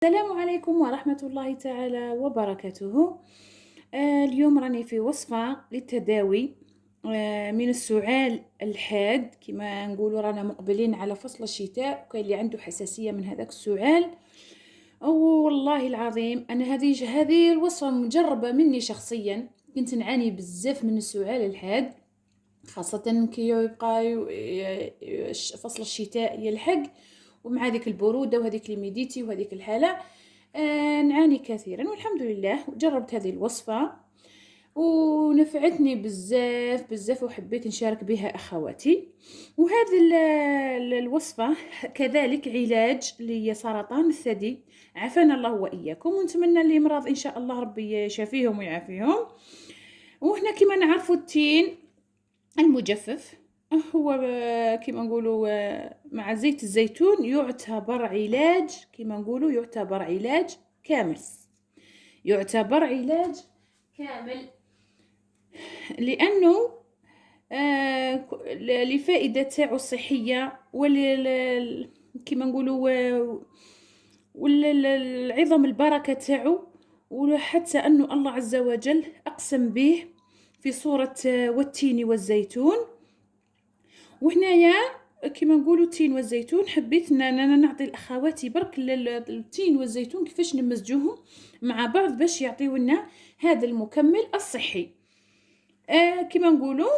السلام عليكم ورحمة الله تعالى وبركاته. اليوم راني في وصفة للتداوي من السعال الحاد. كما نقولوا رانا مقبلين على فصل الشتاء، وكاين اللي عنده حساسية من هذاك السعال. والله العظيم أنا هذه الوصفة مجربة مني شخصيا. كنت نعاني بزاف من السعال الحاد، خاصة كي يبقى فصل الشتاء يلحق، ومع هذيك البرودة وهذيك الميديتي وهذيك الحالة نعاني كثيرا. والحمد لله جربت هذه الوصفة ونفعتني بزاف بزاف، وحبيت نشارك بها أخواتي. وهذه الوصفة كذلك علاج لسرطان الثدي، عافانا الله وإياكم، ونتمنى اللي مرض إن شاء الله ربي يشافيهم ويعافيهم. وهنا كما نعرفوا التين المجفف هو كما نقولوا مع زيت الزيتون يعتبر علاج، كما نقولوا يعتبر علاج كامل، يعتبر علاج كامل، لأنه لفائدة تاعو الصحية كما نقولوا والعظم البركة تاعو، وحتى أنه الله عز وجل أقسم به في سورة والتين والزيتون. وهنايا كما نقولوا التين والزيتون حبيت ان انا نعطي الاخواتي برك التين والزيتون كيفاش نمزجوهم مع بعض باش يعطيونا هذا المكمل الصحي كما نقولوا.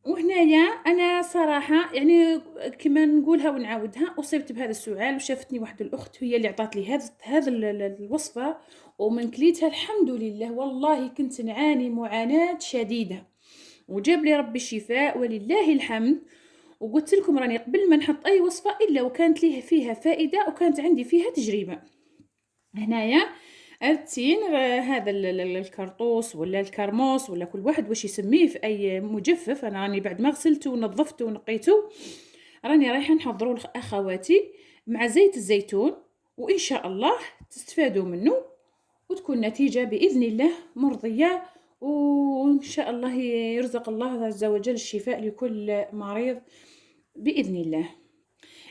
وهنايا انا صراحه يعني كما نقولها ونعاودها، اصبت بهذا السعال، وشافتني واحده الاخت هي اللي عطات لي هذا الوصفه، ومن كليتها الحمد لله. والله كنت نعاني معاناه شديده، وجاب لي ربي الشفاء ولله الحمد. وقلت لكم راني قبل ما نحط اي وصفه الا وكانت ليها فيها فائده وكانت عندي فيها تجربه. هنايا التين هذا الكرطوس ولا الكرموس ولا كل واحد واش يسميه في اي مجفف، انا راني بعد ما غسلته ونظفته ونقيته راني رايحه نحضروا لاخواتي مع زيت الزيتون، وان شاء الله تستفادوا منه وتكون نتيجه باذن الله مرضيه، وإن شاء الله يرزق الله عز وجل الشفاء لكل مريض بإذن الله.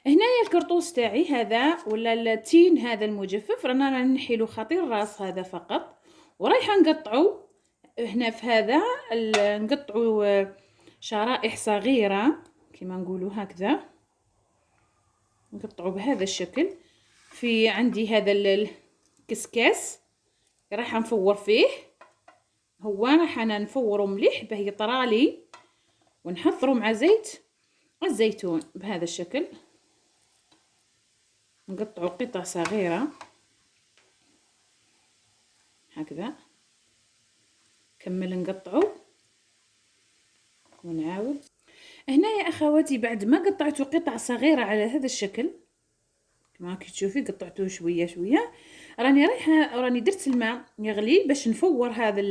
هنايا الكرطوس تاعي هذا ولا التين هذا المجفف رانا نحيلو خطير راس هذا فقط، ورايحة نقطعو هنا في هذا نقطعو شرائح صغيرة كما نقولوا هكذا، نقطعو بهذا الشكل. في عندي هذا الكسكاس رايحة نفور فيه، هو راح انا نفورو مليح باه يطرالي، ونحضرو مع زيت الزيتون بهذا الشكل. نقطعو قطع صغيرة هكذا، كمل نقطعو ونعاود. هنا يا اخواتي بعد ما قطعتو قطع صغيرة على هذا الشكل كما راكي تشوفي، قطعتوه شوية شوية، راني درت الماء يغلي باش نفور هذا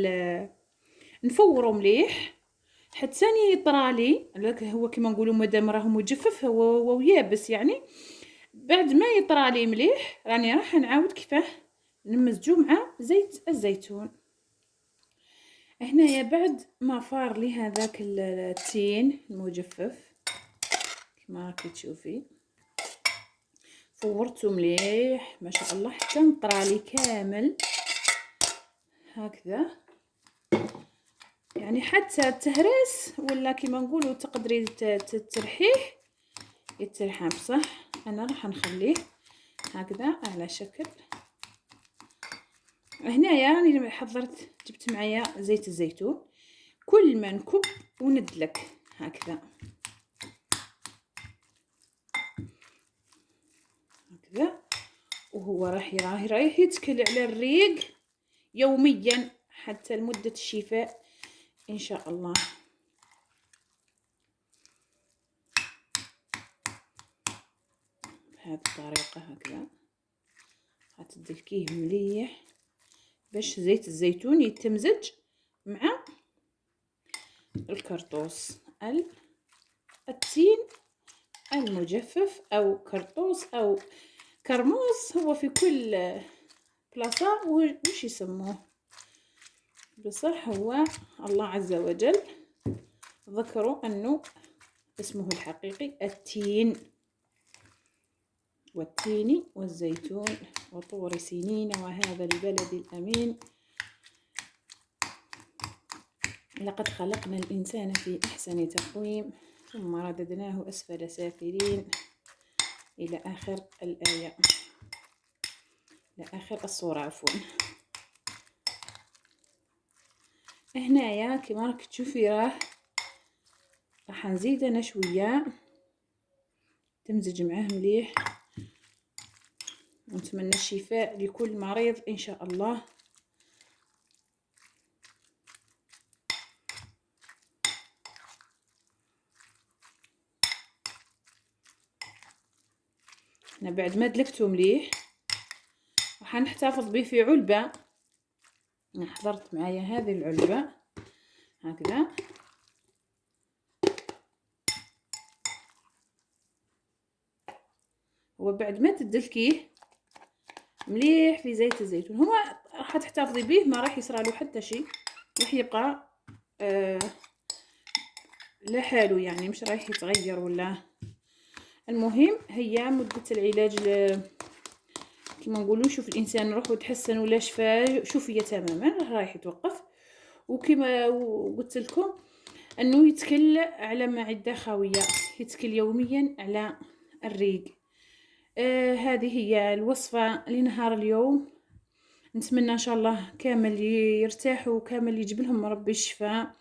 نفورو مليح حتى يطرالي. هو كما نقولوا مادام راهو مجفف هو يابس يعني، بعد ما يطرالي مليح راني راح نعاود كيفاه نمزجو مع زيت الزيتون. هنايا بعد ما فار لي هذاك التين المجفف كما راكي تشوفي، فورته مليح ما شاء الله حتى نطرالي كامل هكذا، يعني حتى التهريس ولا كما نقولوا تقدري ترحيه يترحم بصح. انا راح نخليه هكذا على شكل. هنايا راني حضرت جبت معايا زيت الزيتون، كل ما نكب وندلك هكذا هكذا، وهو رايح يتكل على الريق يوميا حتى لمدة الشفاء ان شاء الله. بهذه الطريقة هكذا غتدلكيه مليح باش زيت الزيتون يتمزج مع الكرطوس التين المجفف او كرطوس او كرموس، هو في كل بلاصة وش يسموه بصح، هو الله عز وجل ذكروا انه اسمه الحقيقي التين. والتين والزيتون وطور سينين وهذا البلد الأمين. لقد خلقنا الإنسان في أحسن تقويم ثم رددناه أسفل سافلين، إلى آخر الآية، إلى آخر الصورة عفوا. هنايا كما راك تشوفي راح نزيد انا شويه تمزج معاه مليح، ونتمنى الشفاء لكل مريض ان شاء الله. انا بعد ما دلكته مليح راح نحتفظ به في علبه. انا حضرت معايا هذه العلبه هكذا، وبعد ما تدلكيه مليح في زيت الزيتون هو راح تحتفظي به، ما راح يصرى له حتى شيء، راح يبقى لحاله يعني مش رايح يتغير ولا. المهم هي مدة العلاج كما نقولوا شوف الانسان روحه تحسن ولا شفى شوفيه تماما رايح يتوقف. وكما قلت لكم انه يتكل على معده خاويه، يتكل يوميا على الريق. هذه هي الوصفه لنهار اليوم. نتمنى ان شاء الله كامل يرتاحوا وكامل يجيب لهم ربي الشفاء،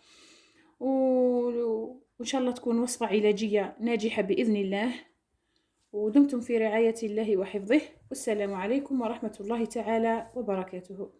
وان شاء الله تكون وصفه علاجيه ناجحه باذن الله. ودمتم في رعايه الله وحفظه، والسلام عليكم ورحمه الله تعالى وبركاته.